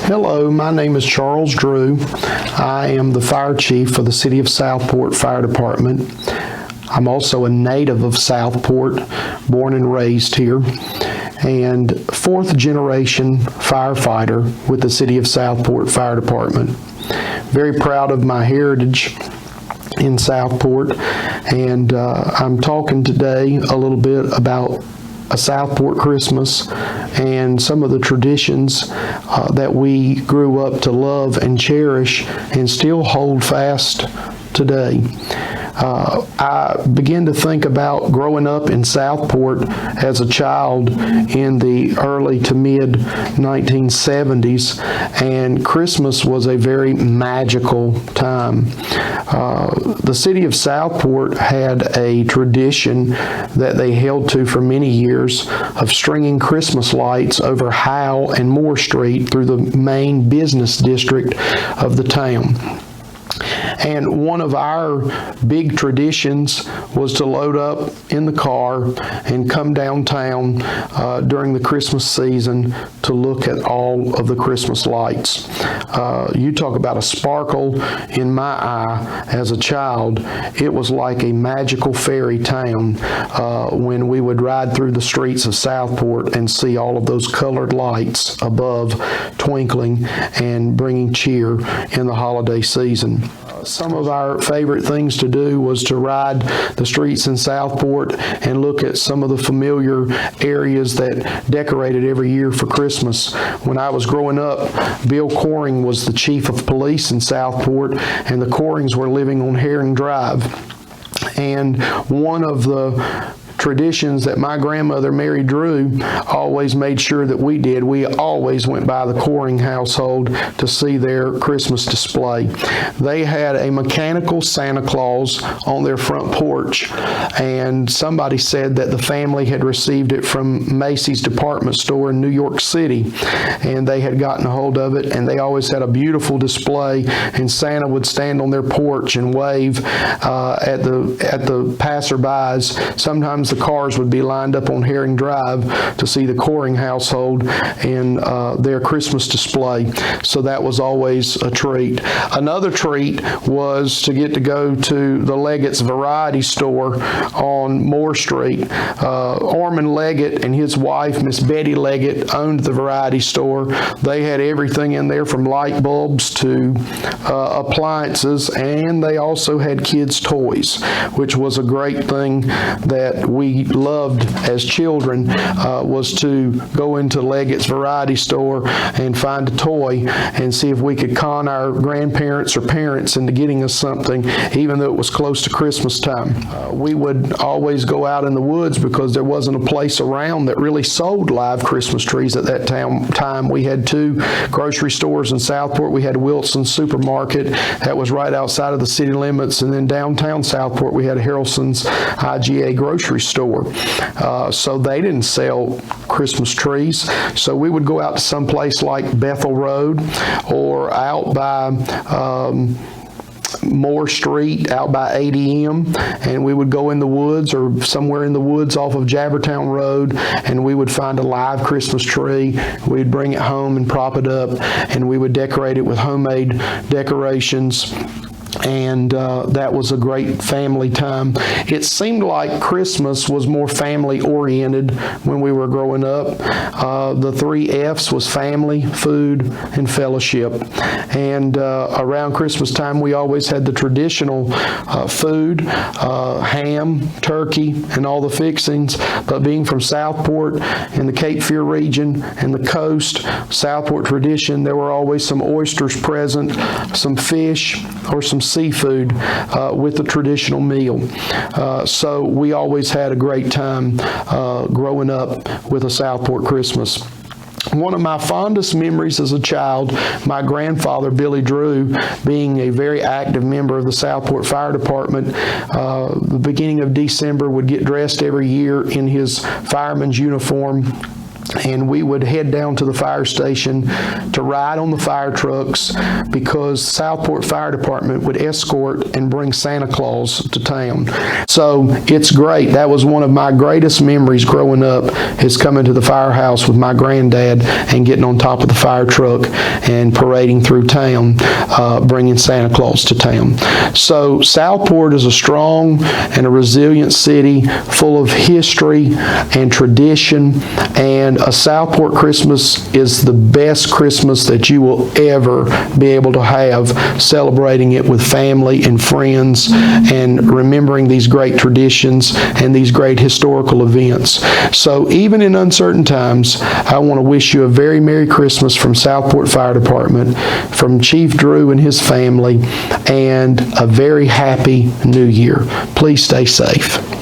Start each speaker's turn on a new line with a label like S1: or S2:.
S1: Hello, my name is Charles Drew. I am the fire chief for the City of Southport Fire Department. I'm also a native of Southport, born and raised here, and fourth generation firefighter with the City of Southport Fire Department. Very proud of my heritage in Southport, and I'm talking today a little bit about a Southport Christmas and some of the traditions that we grew up to love and cherish and still hold fast today. I began to think about growing up in Southport as a child in the early to mid 1970s, and Christmas was a very magical time. The city of Southport had a tradition that they held to for many years of stringing Christmas lights over Howe and Moore Street through the main business district of the town. And one of our big traditions was to load up in the car and come downtown during the Christmas season to look at all of the Christmas lights. You talk about a sparkle in my eye as a child. It was like a magical fairy town when we would ride through the streets of Southport and see all of those colored lights above twinkling and bringing cheer in the holiday season. Some of our favorite things to do was to ride the streets in Southport and look at some of the familiar areas that decorated every year for Christmas. When I was growing up, Bill Coring was the chief of police in Southport, and the Corings were living on Herring Drive. And one of the traditions that my grandmother, Mary Drew, always made sure that we did. We always went by the Coring household to see their Christmas display. They had a mechanical Santa Claus on their front porch, and somebody said that the family had received it from Macy's department store in New York City, and they had gotten a hold of it, and they always had a beautiful display, and Santa would stand on their porch and wave at the passerbys. Sometimes the cars would be lined up on Herring Drive to see the Coring household and their Christmas display. So that was always a treat. Another treat was to get to go to the Leggett's Variety Store on Moore Street. Orman Leggett and his wife, Miss Betty Leggett, owned the variety store. They had everything in there from light bulbs to appliances, and they also had kids' toys, which was a great thing that we loved as children, was to go into Leggett's Variety Store and find a toy and see if we could con our grandparents or parents into getting us something, even though it was close to Christmas time. We would always go out in the woods because there wasn't a place around that really sold live Christmas trees at that time. We had two grocery stores in Southport. We had Wilson's Supermarket that was right outside of the city limits, and then downtown Southport we had Harrelson's IGA grocery store. So they didn't sell Christmas trees. So we would go out to some place like Bethel Road or out by Moore Street, out by ADM, and we would go in the woods or somewhere in the woods off of Jabbertown Road, and we would find a live Christmas tree. We'd bring it home and prop it up, and we would decorate it with homemade decorations. And that was a great family time. It seemed like Christmas was more family-oriented when we were growing up. The 3 F's was family, food, and fellowship. And around Christmas time, we always had the traditional food, ham, turkey, and all the fixings. But being from Southport in the Cape Fear region and the coast, Southport tradition, there were always some oysters present, some fish, or some seafood with the traditional meal. So we always had a great time growing up with a Southport Christmas. One of my fondest memories as a child, my grandfather, Billy Drew, being a very active member of the Southport Fire Department, the beginning of December would get dressed every year in his fireman's uniform and we would head down to the fire station to ride on the fire trucks because Southport Fire Department would escort and bring Santa Claus to town. So it's great. That was one of my greatest memories growing up, is coming to the firehouse with my granddad and getting on top of the fire truck and parading through town, bringing Santa Claus to town. So Southport is a strong and a resilient city full of history and tradition, and a Southport Christmas is the best Christmas that you will ever be able to have, celebrating it with family and friends and remembering these great traditions and these great historical events. So even in uncertain times, I want to wish you a very Merry Christmas from Southport Fire Department, from Chief Drew and his family, and a very happy New Year. Please stay safe.